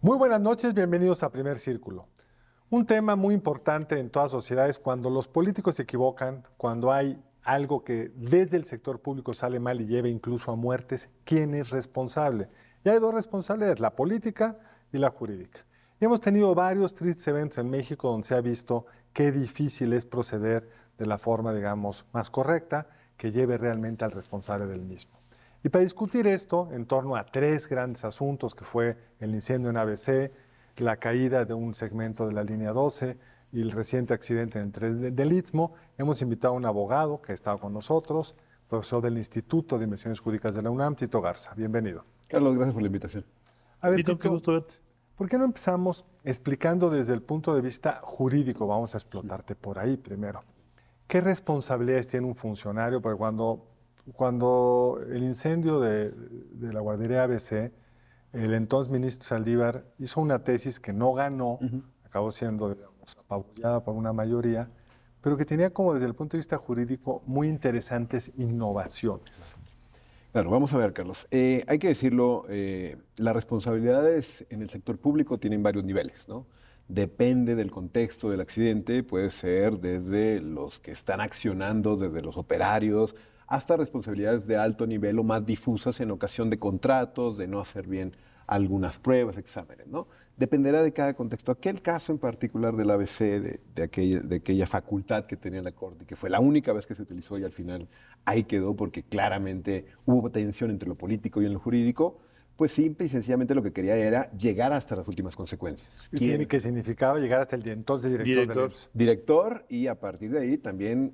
Muy buenas noches, bienvenidos a Primer Círculo. Un tema muy importante en todas sociedades cuando los políticos se equivocan, cuando hay algo que desde el sector público sale mal y lleva incluso a muertes, ¿quién es responsable? Y hay dos responsabilidades, la política y la jurídica. Y hemos tenido varios tristes eventos en México donde se ha visto qué difícil es proceder de la forma, digamos, más correcta que lleve realmente al responsable del mismo. Y para discutir esto en torno a tres grandes asuntos, que fue el incendio en ABC, la caída de un segmento de la línea 12 y el reciente accidente en el tren del Istmo, hemos invitado a un abogado que ha estado con nosotros, profesor del Instituto de Investigaciones Jurídicas de la UNAM, Tito Garza. Bienvenido. Carlos, gracias por la invitación. A ver, Tito, qué gusto verte. ¿Por qué no empezamos explicando desde el punto de vista jurídico? Vamos a explotarte por ahí primero. ¿Qué responsabilidades tiene un funcionario? Porque cuando el incendio de la guardería ABC, el entonces ministro Saldívar hizo una tesis que no ganó, acabó siendo, digamos, apabullada por una mayoría, pero que tenía como desde el punto de vista jurídico muy interesantes innovaciones. Claro, vamos a ver, Carlos. Hay que decirlo, las responsabilidades en el sector público tienen varios niveles, ¿no? Depende del contexto del accidente, puede ser desde los que están accionando, desde los operarios, hasta responsabilidades de alto nivel o más difusas en ocasión de contratos, de no hacer bien algunas pruebas, exámenes, ¿no? Dependerá de cada contexto. Aquel caso en particular del ABC, de aquella facultad que tenía la Corte, que fue la única vez que se utilizó y al final ahí quedó porque claramente hubo tensión entre lo político y en lo jurídico, pues simple y sencillamente lo que quería era llegar hasta las últimas consecuencias. ¿Qué significaba llegar hasta el entonces director del IMSS? Director, y a partir de ahí también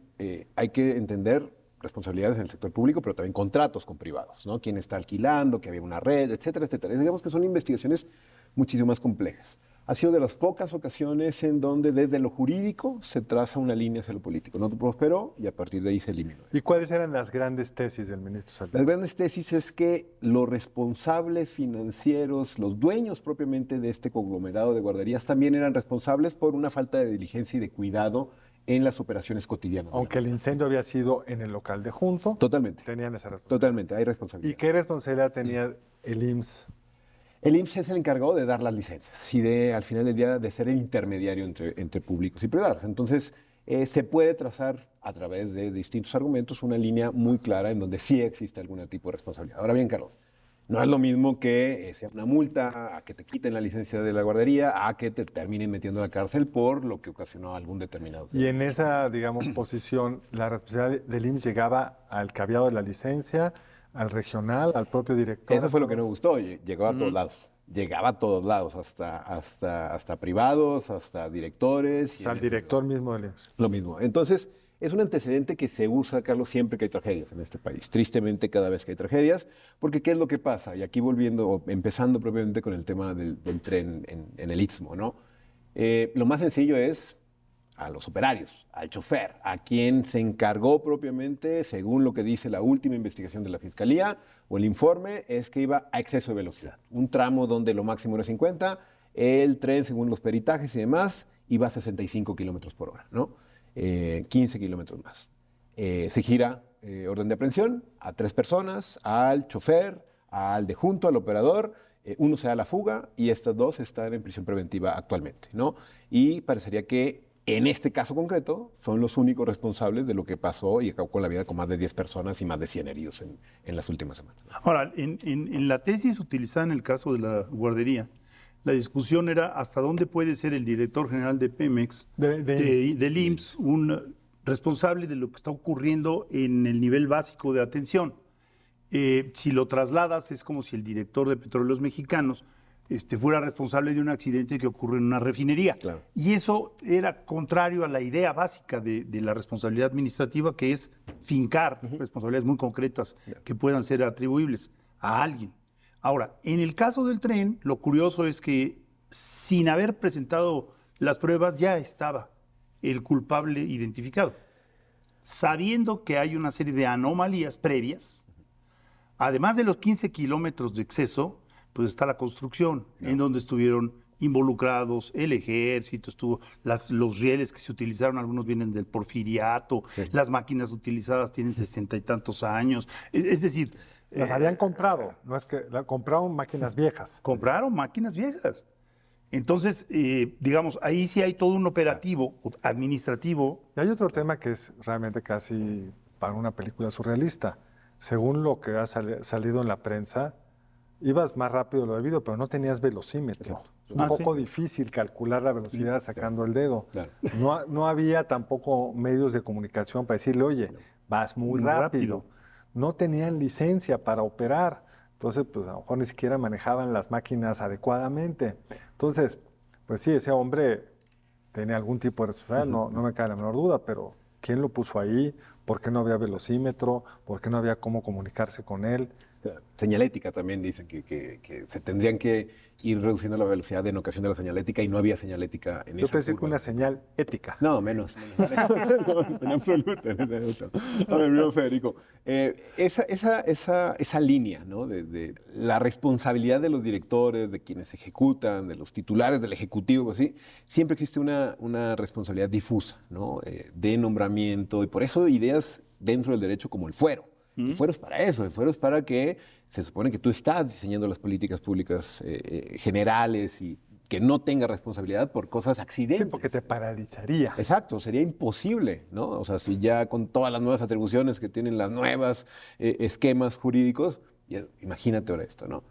hay que entender responsabilidades en el sector público, pero también contratos con privados, ¿no? Quién está alquilando, que había una red, etcétera, etcétera. Digamos que son investigaciones muchísimo más complejas. Ha sido de las pocas ocasiones en donde desde lo jurídico se traza una línea hacia lo político. No prosperó y a partir de ahí se eliminó. ¿Y cuáles eran las grandes tesis del ministro Saldívar? Las grandes tesis es que los responsables financieros, los dueños propiamente de este conglomerado de guarderías, también eran responsables por una falta de diligencia y de cuidado en las operaciones cotidianas. Aunque el incendio había sido en el local de junto. Totalmente. Tenían esa responsabilidad. Totalmente, hay responsabilidad. ¿Y qué responsabilidad tenía el IMSS? El IMSS es el encargado de dar las licencias y de, al final del día, de ser el intermediario entre públicos y privados. Entonces, se puede trazar a través de distintos argumentos una línea muy clara en donde sí existe algún tipo de responsabilidad. Ahora bien, Carlos, no es lo mismo que sea una multa, a que te quiten la licencia de la guardería, a que te terminen metiendo en la cárcel por lo que ocasionó algún determinado. Y en esa, digamos, posición, la responsabilidad del IMSS llegaba al que había dado la licencia, al regional, al propio director. Eso fue lo que no gustó, llegó a todos lados. Llegaba a todos lados, hasta privados, hasta directores. O sea, al director mismo del IMSS. Lo mismo. Entonces, es un antecedente que se usa, Carlos, siempre que hay tragedias en este país. Tristemente, cada vez que hay tragedias, porque ¿qué es lo que pasa? Y aquí empezando propiamente con el tema del tren en el Istmo, ¿no? Lo más sencillo es a los operarios, al chofer, a quien se encargó propiamente, según lo que dice la última investigación de la Fiscalía o el informe, es que iba a exceso de velocidad. Un tramo donde lo máximo era 50, el tren, según los peritajes y demás, iba a 65 kilómetros por hora, ¿no? 15 kilómetros más. Se gira orden de aprehensión a 3 personas, al chofer, al de junto, al operador. Uno se da la fuga y estas 2 están en prisión preventiva actualmente, ¿no? Y parecería que en este caso concreto son los únicos responsables de lo que pasó y acabó con la vida con más de 10 personas y más de 100 heridos en las últimas semanas. Ahora, en la tesis utilizada en el caso de la guardería, la discusión era hasta dónde puede ser el director general de Pemex, del IMSS, un responsable de lo que está ocurriendo en el nivel básico de atención. Si lo trasladas, es como si el director de Petróleos Mexicanos fuera responsable de un accidente que ocurre en una refinería. Claro. Y eso era contrario a la idea básica de la responsabilidad administrativa, que es fincar responsabilidades muy concretas que puedan ser atribuibles a alguien. Ahora, en el caso del tren, lo curioso es que sin haber presentado las pruebas ya estaba el culpable identificado, sabiendo que hay una serie de anomalías previas, además de los 15 kilómetros de exceso, pues está la construcción, en donde estuvieron involucrados el ejército, los rieles que se utilizaron, algunos vienen del porfiriato, las máquinas utilizadas tienen 60 y tantos años, es decir... Las habían comprado, no es que compraron máquinas viejas. Compraron máquinas viejas. Entonces, digamos, ahí sí hay todo un operativo administrativo. Y hay otro tema que es realmente casi para una película surrealista. Según lo que ha salido en la prensa, ibas más rápido de lo debido, pero no tenías velocímetro. Es un poco difícil calcular la velocidad sacando el dedo. Claro. No había tampoco medios de comunicación para decirle, oye, vas muy rápido. No tenían licencia para operar. Entonces, pues a lo mejor ni siquiera manejaban las máquinas adecuadamente. Entonces, pues sí, ese hombre tenía algún tipo de responsabilidad, no me cabe la menor duda, pero ¿quién lo puso ahí? ¿Por qué no había velocímetro? ¿Por qué no había cómo comunicarse con él? Señalética también dicen que se tendrían que ir reduciendo la velocidad en ocasión de la señalética y no había señalética en Yo esa pensé que curva. una señal ética. No, menos. No, en absoluto. A ver, amigo Federico, esa línea, ¿no? de la responsabilidad de los directores, de quienes ejecutan, de los titulares del ejecutivo, así, siempre existe una responsabilidad difusa, ¿no? De nombramiento, y por eso ideas dentro del derecho como el fuero. El fuero es para eso, el fuero es para que se supone que tú estás diseñando las políticas públicas generales y que no tenga responsabilidad por cosas accidentes. Sí, porque te paralizaría. Exacto, sería imposible, ¿no? O sea, si ya con todas las nuevas atribuciones que tienen las nuevas esquemas jurídicos, imagínate ahora esto, ¿no?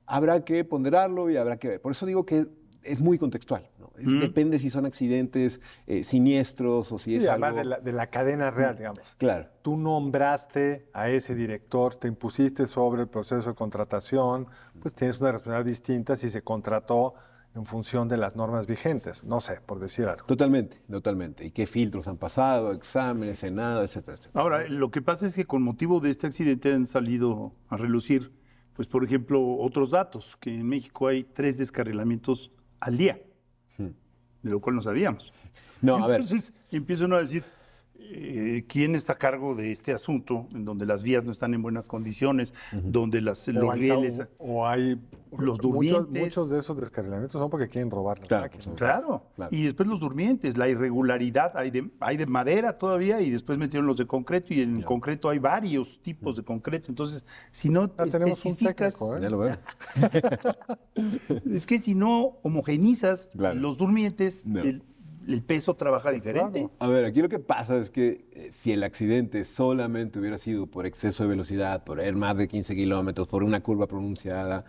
Habrá que ponderarlo y habrá que ver. Por eso digo que es muy contextual, ¿no? Depende si son accidentes siniestros o si es además algo... de la cadena real, digamos. Claro. Tú nombraste a ese director, te impusiste sobre el proceso de contratación, pues tienes una responsabilidad distinta si se contrató en función de las normas vigentes, no sé, por decir algo. Totalmente, totalmente. ¿Y qué filtros han pasado? Exámenes, Senado, etcétera, etcétera. Ahora, lo que pasa es que con motivo de este accidente han salido a relucir, pues por ejemplo, otros datos, que en México hay 3 descarrilamientos al día, de lo cual no sabíamos. No, a ver. Entonces empieza uno a decir, ¿quién está a cargo de este asunto, en donde las vías no están en buenas condiciones, donde los rieles... los durmientes. Muchos de esos descarrilamientos son porque quieren robar las máquinas. Claro. Y después los durmientes, la irregularidad, hay de madera todavía y después metieron los de concreto y en el concreto hay varios tipos de concreto. Entonces, si no especificas... Ya lo veo. Es que si no homogenizas los durmientes, No. el peso trabaja diferente. A ver, aquí lo que pasa es que si el accidente solamente hubiera sido por exceso de velocidad, por ir más de 15 kilómetros, por una curva pronunciada,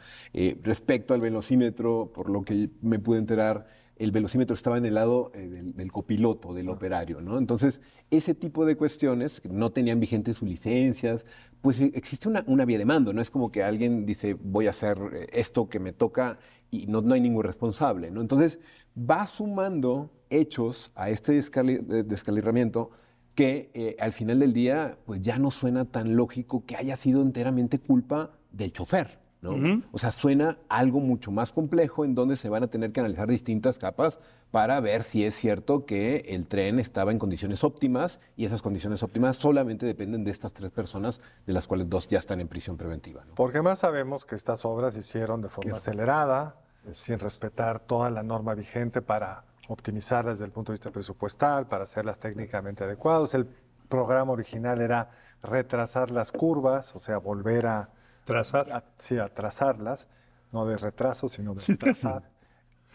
respecto al velocímetro, por lo que me pude enterar, el velocímetro estaba en el lado del copiloto, del operario, ¿no? Entonces, ese tipo de cuestiones, que no tenían vigentes sus licencias, pues existe una vía de mando, no es como que alguien dice, voy a hacer esto que me toca y no hay ningún responsable, ¿no? Entonces, va sumando hechos a este descalirramiento que al final del día, pues ya no suena tan lógico que haya sido enteramente culpa del chofer, ¿no? O sea, suena algo mucho más complejo en donde se van a tener que analizar distintas capas para ver si es cierto que el tren estaba en condiciones óptimas y esas condiciones óptimas solamente dependen de estas 3 personas, de las cuales 2 ya están en prisión preventiva, ¿no? Porque más sabemos que estas obras se hicieron de forma acelerada, sin respetar toda la norma vigente para optimizarlas desde el punto de vista presupuestal, para hacerlas técnicamente adecuadas. El programa original era retrasar las curvas, o sea, volver a trazarlas, no de retraso, sino de trazar.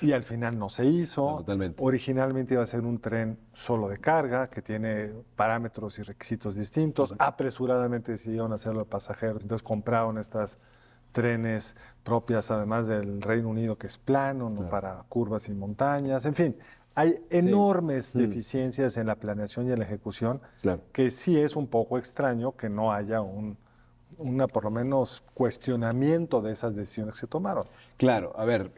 Y al final no se hizo. No, totalmente. Originalmente iba a ser un tren solo de carga, que tiene parámetros y requisitos distintos. Apresuradamente decidieron hacerlo de pasajeros, entonces compraron estas trenes propias, además del Reino Unido, que es plano, no para curvas y montañas. En fin, hay enormes deficiencias en la planeación y en la ejecución, que sí es un poco extraño que no haya por lo menos, cuestionamiento de esas decisiones que se tomaron. Claro, a ver,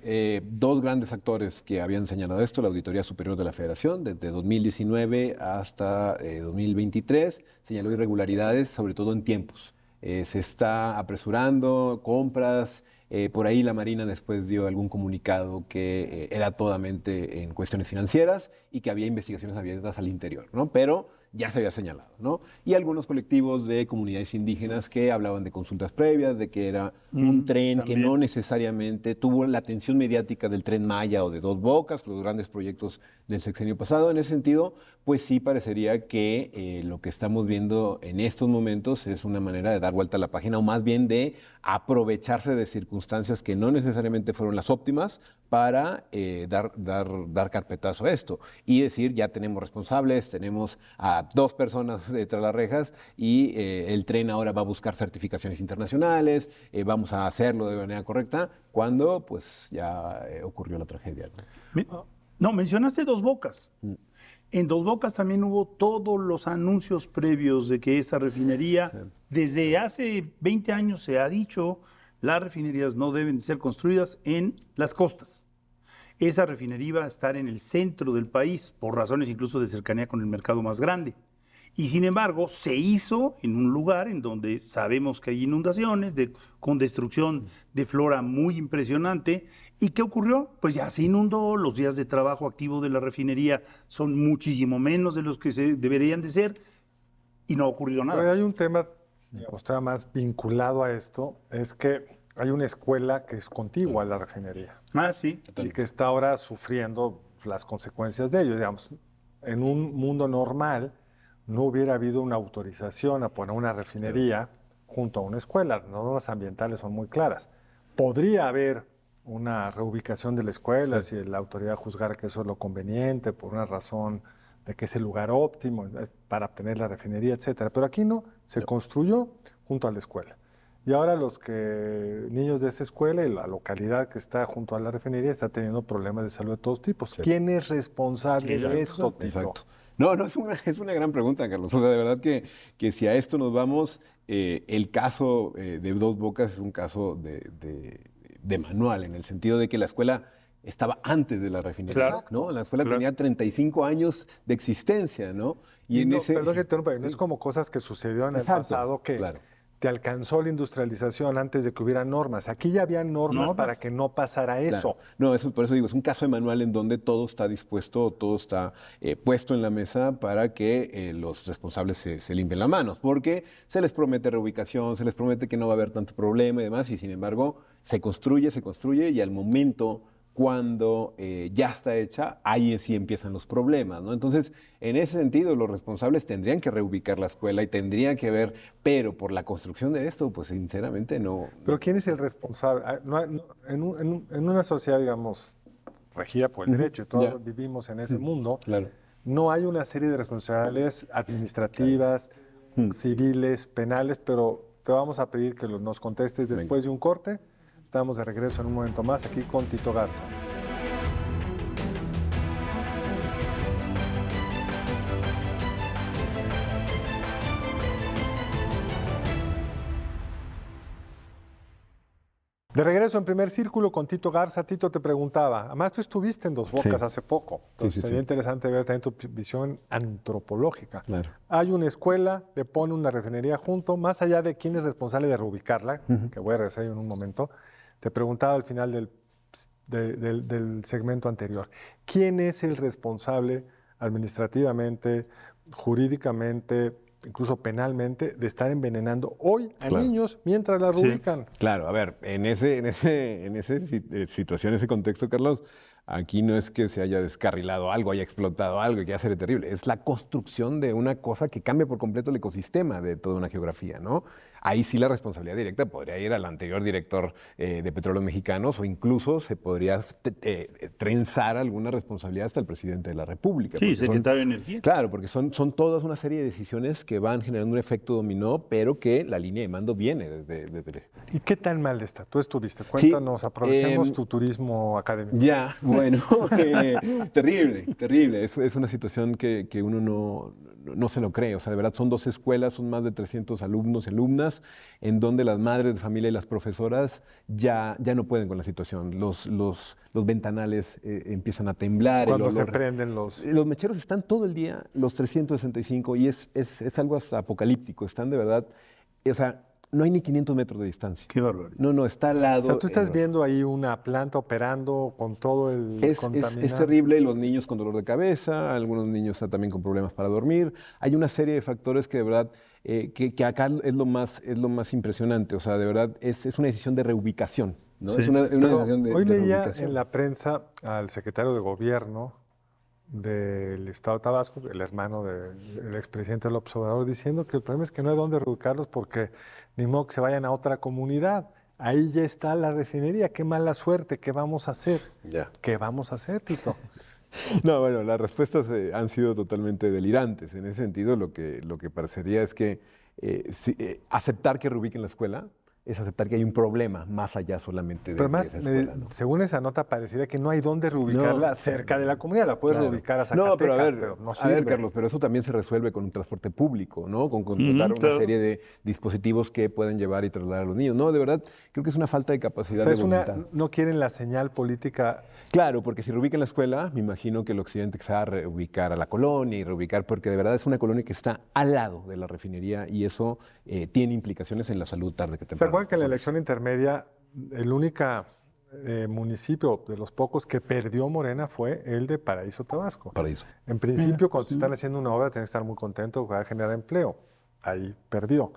2 grandes actores que habían señalado esto, la Auditoría Superior de la Federación, desde 2019 hasta 2023, señaló irregularidades, sobre todo en tiempos. Se está apresurando, compras, por ahí la Marina después dio algún comunicado que era totalmente en cuestiones financieras y que había investigaciones abiertas al interior, ¿no? Pero ya se había señalado, ¿no? Y algunos colectivos de comunidades indígenas que hablaban de consultas previas, de que era un tren que no necesariamente tuvo la atención mediática del Tren Maya o de Dos Bocas, los grandes proyectos del sexenio pasado. En ese sentido, pues sí parecería que lo que estamos viendo en estos momentos es una manera de dar vuelta a la página, o más bien de aprovecharse de circunstancias que no necesariamente fueron las óptimas para dar carpetazo a esto y decir, ya tenemos responsables, tenemos a 2 personas detrás de las rejas y el tren ahora va a buscar certificaciones internacionales, vamos a hacerlo de manera correcta, cuando pues ya ocurrió la tragedia, ¿no? No, mencionaste Dos Bocas. En Dos Bocas también hubo todos los anuncios previos de que esa refinería, desde hace 20 años se ha dicho, las refinerías no deben ser construidas en las costas. Esa refinería iba a estar en el centro del país, por razones incluso de cercanía con el mercado más grande. Y sin embargo, se hizo en un lugar en donde sabemos que hay inundaciones, con destrucción de flora muy impresionante. ¿Y qué ocurrió? Pues ya se inundó, los días de trabajo activo de la refinería son muchísimo menos de los que se deberían de ser y no ha ocurrido nada. Pero hay un tema, digamos, todavía más vinculado a esto, es que hay una escuela que es contigua a la refinería Ah, sí. y que está ahora sufriendo las consecuencias de ello. Digamos, en un mundo normal no hubiera habido una autorización a poner una refinería junto a una escuela. Las normas ambientales son muy claras. Podría haber una reubicación de la escuela si la autoridad juzgara que eso es lo conveniente por una razón de que es el lugar óptimo para obtener la refinería, etcétera. Pero aquí no, se construyó junto a la escuela. Y ahora niños de esa escuela y la localidad que está junto a la refinería está teniendo problemas de salud de todos tipos. Sí. ¿Quién es responsable de esto, Tito? Exacto. No, es una gran pregunta, Carlos. O sea, de verdad que si a esto nos vamos, el caso de Dos Bocas es un caso de manual, en el sentido de que la escuela estaba antes de la refinería, claro, ¿no? La escuela tenía 35 años de existencia, ¿no? Y no, perdón que te interrumpa, no es como cosas que sucedieron en el pasado que te alcanzó la industrialización antes de que hubiera normas. Aquí ya había normas para que no pasara eso. Claro. No, por eso digo, es un caso de manual en donde todo está dispuesto, todo está puesto en la mesa para que los responsables se limpien las manos, porque se les promete reubicación, se les promete que no va a haber tanto problema y demás, y sin embargo se construye y al momento cuando ya está hecha, ahí sí empiezan los problemas, ¿no? Entonces, en ese sentido, los responsables tendrían que reubicar la escuela y tendrían que ver, pero por la construcción de esto, pues sinceramente no. Pero ¿quién es el responsable? En una sociedad, digamos, regida por el derecho, y todos vivimos en ese mundo, no hay una serie de responsabilidades administrativas, civiles, penales, pero te vamos a pedir que nos contestes después de un corte. Estamos de regreso en un momento más aquí con Tito Garza. De regreso en Primer Círculo con Tito Garza. Tito, te preguntaba, además tú estuviste en Dos Bocas hace poco, entonces sería interesante ver también tu visión antropológica. Claro. Hay una escuela, le pone una refinería junto, más allá de quién es responsable de reubicarla, que voy a regresar en un momento. Te preguntaba al final del segmento anterior, ¿quién es el responsable administrativamente, jurídicamente, incluso penalmente, de estar envenenando hoy a niños mientras la reubican? Claro, a ver, en esa situación, ese contexto, Carlos, aquí no es que se haya descarrilado algo, haya explotado algo y que ya sería terrible. Es la construcción de una cosa que cambia por completo el ecosistema de toda una geografía, ¿no? Ahí sí la responsabilidad directa podría ir al anterior director de Petróleos Mexicanos o incluso se podría trenzar alguna responsabilidad hasta el presidente de la República. Sí, secretario de Energía. Claro, porque son todas una serie de decisiones que van generando un efecto dominó, pero que la línea de mando viene desde... ¿Y qué tan mal está? Tú estuviste, cuéntanos, aprovechemos tu turismo académico. Ya, bueno, terrible. Es una situación que uno no se lo cree. O sea, de verdad son 2 escuelas, son más de 300 alumnos y alumnas, en donde las madres de familia y las profesoras ya no pueden con la situación. Los ventanales empiezan a temblar. Cuando se prenden los... Los mecheros están todo el día, los 365, y es algo hasta apocalíptico. Están de verdad... O sea, no hay ni 500 metros de distancia. Qué barbaridad. No, está al lado. O sea, tú estás viendo ahí una planta operando con todo el contaminado. Es terrible, los niños con dolor de cabeza, algunos niños también con problemas para dormir. Hay una serie de factores que de verdad, que acá es lo más impresionante. O sea, de verdad, es una decisión de reubicación, ¿no? Sí. Es una decisión de hoy leía reubicación. en la prensa al secretario de Gobierno del Estado de Tabasco, el hermano del expresidente López Obrador, diciendo que el problema es que no hay dónde reubicarlos porque ni modo que se vayan a otra comunidad. Ahí ya está la refinería, qué mala suerte, ¿qué vamos a hacer? Ya. ¿Qué vamos a hacer, Tito? No, bueno, las respuestas han sido totalmente delirantes. En ese sentido, lo que parecería es que aceptar que reubiquen la escuela es aceptar que hay un problema más allá solamente de Pero más, esa escuela, ¿no? según esa nota, parecería que no hay dónde reubicarla cerca de la comunidad. La puedes reubicar a Zacatecas, no, pero no a sirve. ver, Carlos, pero eso también se resuelve con un transporte público, ¿no? Con contratar una serie de dispositivos que pueden llevar y trasladar a los niños. No, de verdad, creo que es una falta de capacidad O sea, de voluntad. no quieren la señal política. Claro, porque si reubican la escuela, me imagino que el occidente se va a reubicar a la colonia y reubicar, porque de verdad es una colonia que está al lado de la refinería y eso tiene implicaciones en la salud tarde que temprano. ¿Se acuerdan que en la elección intermedia el único municipio de los pocos que perdió Morena fue el de Paraíso, Tabasco? Paraíso. En principio, cuando te están haciendo una obra, tienes que estar muy contento porque va a generar empleo. Ahí perdió.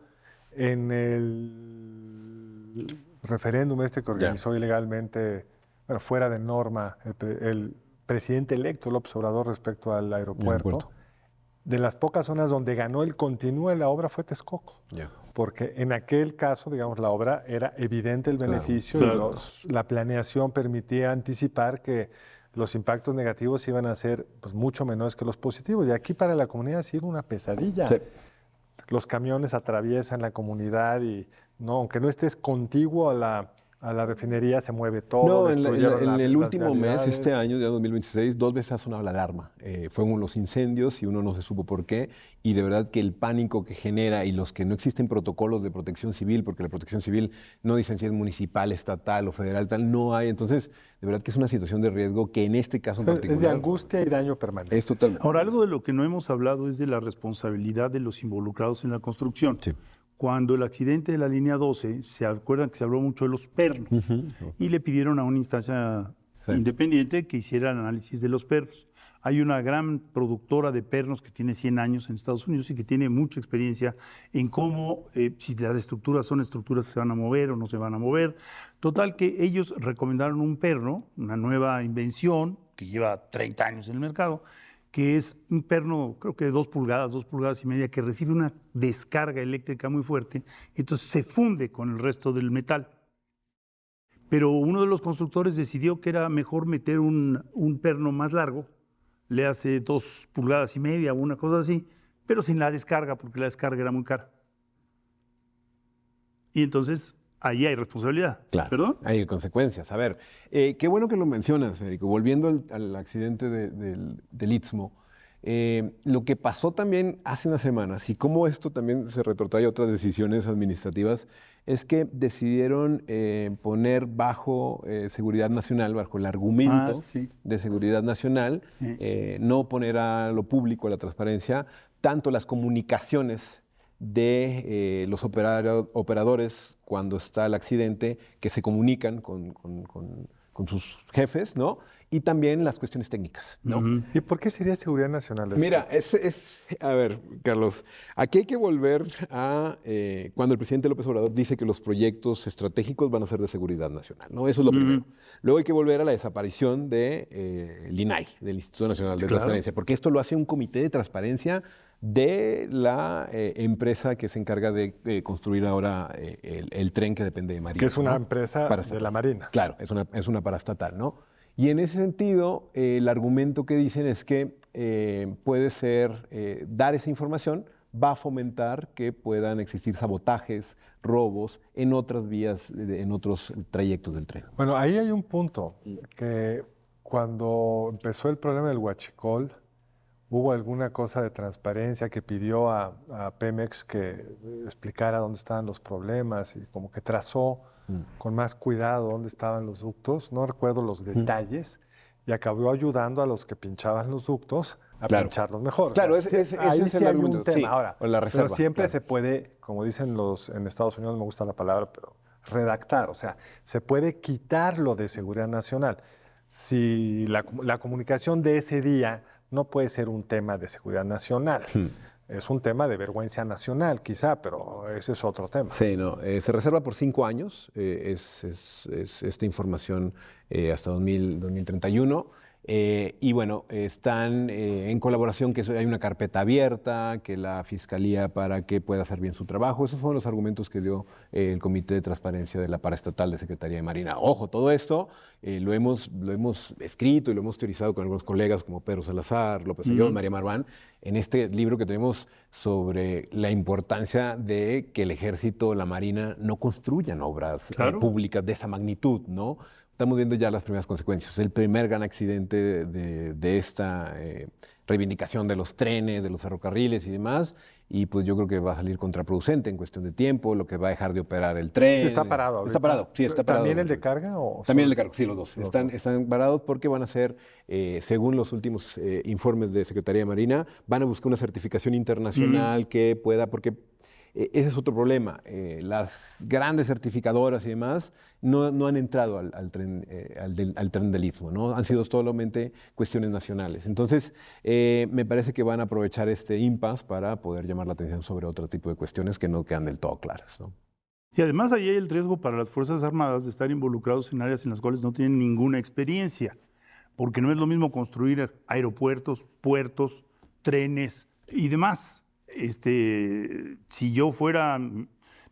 En el referéndum que organizó ilegalmente, bueno, fuera de norma, el presidente electo López Obrador respecto al aeropuerto, de las pocas zonas donde ganó el continuo de la obra fue Texcoco. Porque en aquel caso, digamos, la obra era evidente el beneficio y la planeación permitía anticipar que los impactos negativos iban a ser pues, mucho menores que los positivos. Y aquí para la comunidad ha sido una pesadilla. Sí. Los camiones atraviesan la comunidad y no, aunque no estés contiguo a la refinería, se mueve todo. No, en el último mes, este año, ya 2026, 2 veces ha sonado la alarma. Fueron los incendios y uno no se supo por qué. Y de verdad que el pánico que genera y los que no existen protocolos de protección civil, porque la protección civil no dicen si es municipal, estatal o federal, tal, no hay. Entonces, de verdad que es una situación de riesgo que en este caso en particular... Es de angustia y daño permanente. Es totalmente. Ahora, algo de lo que no hemos hablado es de la responsabilidad de los involucrados en la construcción. Sí. Cuando el accidente de la línea 12, se acuerdan que se habló mucho de los pernos y le pidieron a una instancia independiente que hiciera el análisis de los pernos. Hay una gran productora de pernos que tiene 100 años en Estados Unidos y que tiene mucha experiencia en cómo, si las estructuras son estructuras que se van a mover o no se van a mover. Total que ellos recomendaron un perno, una nueva invención que lleva 30 años en el mercado, que es un perno, creo que de 2 pulgadas y media, que recibe una descarga eléctrica muy fuerte, entonces se funde con el resto del metal. Pero uno de los constructores decidió que era mejor meter un perno más largo, le hace 2 pulgadas y media o una cosa así, pero sin la descarga, porque la descarga era muy cara. Y entonces... ahí hay responsabilidad. Claro, ¿Perdón? Hay consecuencias. A ver, qué bueno que lo mencionas, Federico. Volviendo al accidente del Istmo, lo que pasó también hace unas semanas y cómo esto también se retrotrae a otras decisiones administrativas, es que decidieron poner bajo seguridad nacional, bajo el argumento de seguridad nacional, no poner a lo público, a la transparencia, tanto las comunicaciones de los operadores cuando está el accidente, que se comunican con sus jefes, ¿no? Y también las cuestiones técnicas, ¿no? ¿Y por qué sería seguridad nacional? Mira, a ver, Carlos, aquí hay que volver a cuando el presidente López Obrador dice que los proyectos estratégicos van a ser de seguridad nacional, ¿no? Eso es lo primero. Luego hay que volver a la desaparición del INAI, del Instituto Nacional de Transparencia, porque esto lo hace un comité de transparencia de la empresa que se encarga de construir ahora el tren que depende de Marina. Que es una empresa de la Marina. Claro, es una paraestatal, ¿no? Y en ese sentido, el argumento que dicen es que puede ser, dar esa información va a fomentar que puedan existir sabotajes, robos en otras vías, en otros trayectos del tren. Bueno, ahí hay un punto, que cuando empezó el problema del huachicol, hubo alguna cosa de transparencia que pidió a Pemex que explicara dónde estaban los problemas y como que trazó con más cuidado dónde estaban los ductos. No recuerdo los detalles y acabó ayudando a los que pinchaban los ductos a pincharlos mejor. Claro, o sea, ese es el argumento. Un tema. Sí, ahora, o la reserva, pero siempre se puede, como dicen en Estados Unidos, no me gusta la palabra, pero redactar. O sea, se puede quitar lo de seguridad nacional. Si la comunicación de ese día no puede ser un tema de seguridad nacional. Es un tema de vergüenza nacional, quizá, pero ese es otro tema. Sí, no. Se reserva por 5 años, es esta información hasta 2031. Y bueno, están en colaboración, que hay una carpeta abierta, que la Fiscalía para que pueda hacer bien su trabajo. Esos fueron los argumentos que dio el Comité de Transparencia de la Paraestatal de Secretaría de Marina. Ojo, todo esto lo hemos escrito y lo hemos teorizado con algunos colegas como Pedro Salazar, López Ayón, María Marván, en este libro que tenemos sobre la importancia de que el Ejército, la Marina, no construyan obras públicas de esa magnitud, ¿no? Estamos viendo ya las primeras consecuencias. El primer gran accidente de esta reivindicación de los trenes, de los ferrocarriles y demás, y pues yo creo que va a salir contraproducente en cuestión de tiempo, lo que va a dejar de operar el tren. Está parado. Está parado, sí, está parado. ¿También el de carga? También el de carga, sí, los dos. Están parados porque van a ser, según los últimos informes de Secretaría de Marina, van a buscar una certificación internacional que pueda, porque ese es otro problema. Las grandes certificadoras y demás no han entrado al tren del Istmo, ¿no? Han sido solamente cuestiones nacionales. Entonces, me parece que van a aprovechar este impasse para poder llamar la atención sobre otro tipo de cuestiones que no quedan del todo claras, ¿no? Y además ahí hay el riesgo para las Fuerzas Armadas de estar involucrados en áreas en las cuales no tienen ninguna experiencia, porque no es lo mismo construir aeropuertos, puertos, trenes y demás. Si yo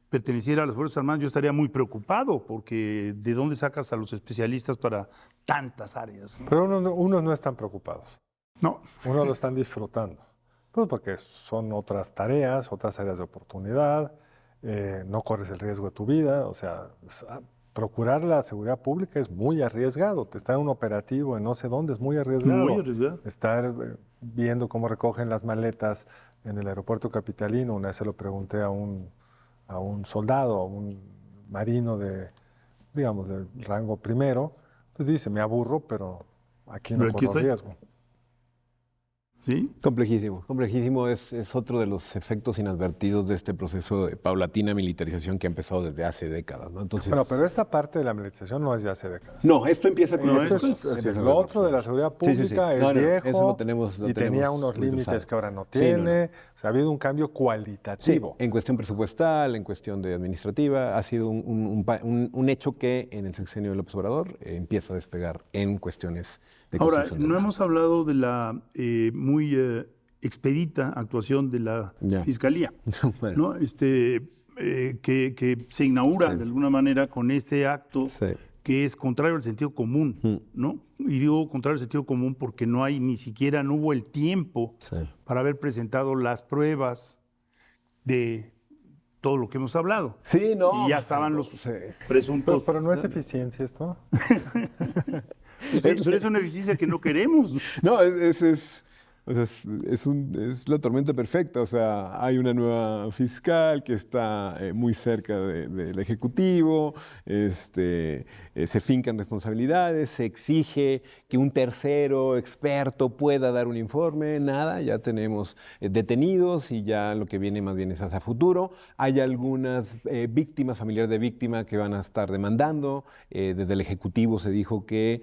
perteneciera a las Fuerzas Armadas, yo estaría muy preocupado, porque ¿de dónde sacas a los especialistas para tantas áreas? Pero unos no están preocupados. No. Unos lo están disfrutando. Pues porque son otras tareas, otras áreas de oportunidad, no corres el riesgo de tu vida. O sea, procurar la seguridad pública es muy arriesgado. Te está en un operativo en no sé dónde, es muy arriesgado. Muy arriesgado. Estar viendo cómo recogen las maletas en el aeropuerto capitalino. Una vez se lo pregunté a un soldado, a un marino digamos, del rango primero. Pues dice, me aburro, pero aquí no corro riesgo. ¿Sí? Complejísimo, complejísimo. Es otro de los efectos inadvertidos de este proceso de paulatina militarización que ha empezado desde hace décadas, ¿no? Entonces, bueno, pero esta parte de la militarización no es de hace décadas. No, esto empieza con lo otro de la seguridad pública es viejo, eso lo tenemos, tenía unos límites que ahora no tiene. O sea, ha habido un cambio cualitativo. Sí, en cuestión presupuestal, en cuestión de administrativa, ha sido un hecho que en el sexenio de López Obrador empieza a despegar en cuestiones de ahora, construcción. No hemos hablado de la muy expedita actuación de la Fiscalía, bueno. ¿No? Que se inaugura de alguna manera con este acto que es contrario al sentido común, ¿no? Y digo contrario al sentido común porque no hubo el tiempo para haber presentado las pruebas de todo lo que hemos hablado. Sí, no. Y ya estaban los presuntos. Pero no es eficiencia esto. Pero es una eficiencia que no queremos. No, es la tormenta perfecta. O sea, hay una nueva fiscal que está muy cerca del Ejecutivo, se fincan responsabilidades, se exige que un tercero experto pueda dar un informe. Nada, ya tenemos detenidos y ya lo que viene más bien es hacia futuro. Hay algunas víctimas, familiares de víctima que van a estar demandando. Desde el Ejecutivo se dijo que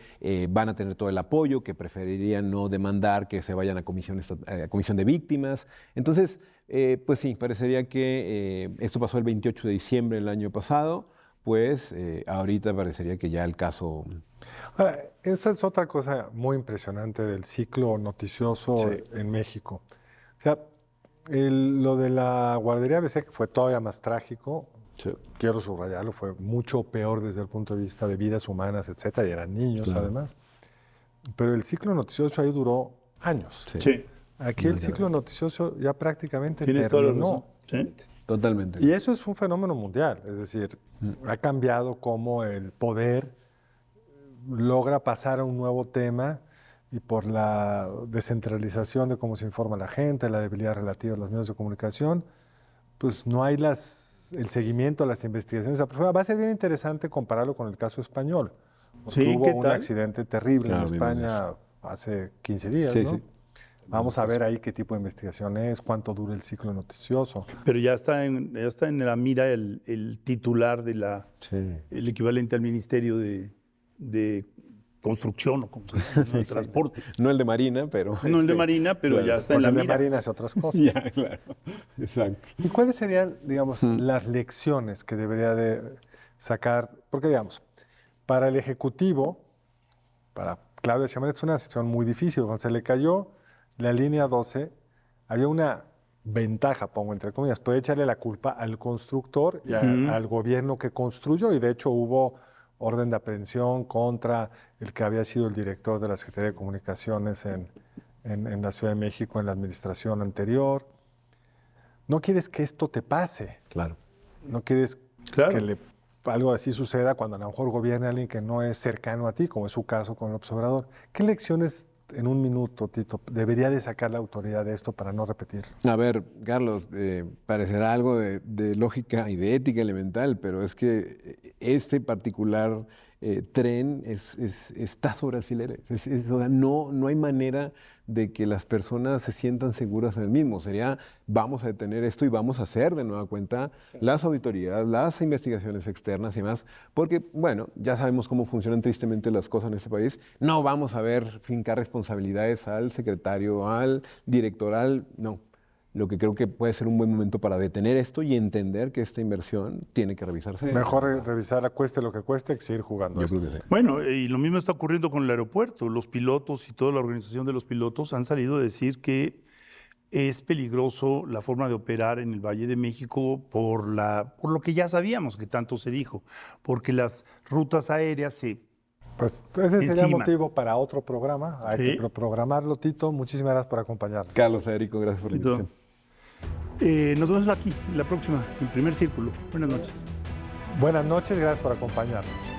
van a tener todo el apoyo, que preferirían no demandar, que se vayan a comisión de víctimas. Entonces, pues sí, parecería que esto pasó el 28 de diciembre del año pasado, pues ahorita parecería que ya el caso... Ahora, esa es otra cosa muy impresionante del ciclo noticioso en México. O sea, lo de la guardería ABC, que fue todavía más trágico, quiero subrayarlo, fue mucho peor desde el punto de vista de vidas humanas, etcétera, y eran niños además. Pero el ciclo noticioso ahí duró años. Sí. Aquí el ciclo noticioso ya prácticamente terminó. Sí. Totalmente. Y eso es un fenómeno mundial. Es decir, ha cambiado cómo el poder logra pasar a un nuevo tema y por la descentralización de cómo se informa la gente, la debilidad relativa de los medios de comunicación, pues no hay el seguimiento, las investigaciones. Va a ser bien interesante compararlo con el caso español. Hubo un accidente terrible en España hace 15 días, ¿no? Vamos a ver ahí qué tipo de investigación es, cuánto dura el ciclo noticioso. Pero ya está en la mira el titular de el equivalente al Ministerio de Construcción o de Transporte. No el de Marina, pero... No el de Marina, pero ya está en la mira. El de Marina es otras cosas. Ya, claro. Exacto. ¿Y cuáles serían, digamos, las lecciones que debería de sacar? Porque, digamos, para el Ejecutivo, para Claudia Sheinbaum es una situación muy difícil. Cuando se le cayó la línea 12, había una ventaja, pongo entre comillas, puede echarle la culpa al constructor y al gobierno que construyó, y de hecho hubo orden de aprehensión contra el que había sido el director de la Secretaría de Comunicaciones en la Ciudad de México en la administración anterior. No quieres que esto te pase. Claro. No quieres que algo así suceda cuando a lo mejor gobierna alguien que no es cercano a ti, como es su caso con López Obrador. ¿Qué lecciones, en un minuto, Tito, debería de sacar la autoridad de esto para no repetirlo? A ver, Carlos, parecerá algo de lógica y de ética elemental, pero es que este particular tren está sobre alfileres. O sea, no hay manera de que las personas se sientan seguras en el mismo. Sería, vamos a detener esto y vamos a hacer de nueva cuenta las auditorías, las investigaciones externas y demás, porque, bueno, ya sabemos cómo funcionan tristemente las cosas en este país. No vamos a ver fincar responsabilidades al secretario, al directoral, no. Lo que creo que puede ser un buen momento para detener esto y entender que esta inversión tiene que revisarse. Mejor revisarla, cueste lo que cueste, que seguir jugando. Yo creo que sí. Bueno, y lo mismo está ocurriendo con el aeropuerto. Los pilotos y toda la organización de los pilotos han salido a decir que es peligroso la forma de operar en el Valle de México por lo que ya sabíamos, que tanto se dijo, porque las rutas aéreas Pues ese sería Encima. motivo para otro programa. Hay Sí. que programarlo, Tito. Muchísimas gracias por acompañarnos. Carlos, Federico, gracias por la invitación. Nos vemos aquí, la próxima, en Primer Círculo. Buenas noches. Buenas noches, gracias por acompañarnos.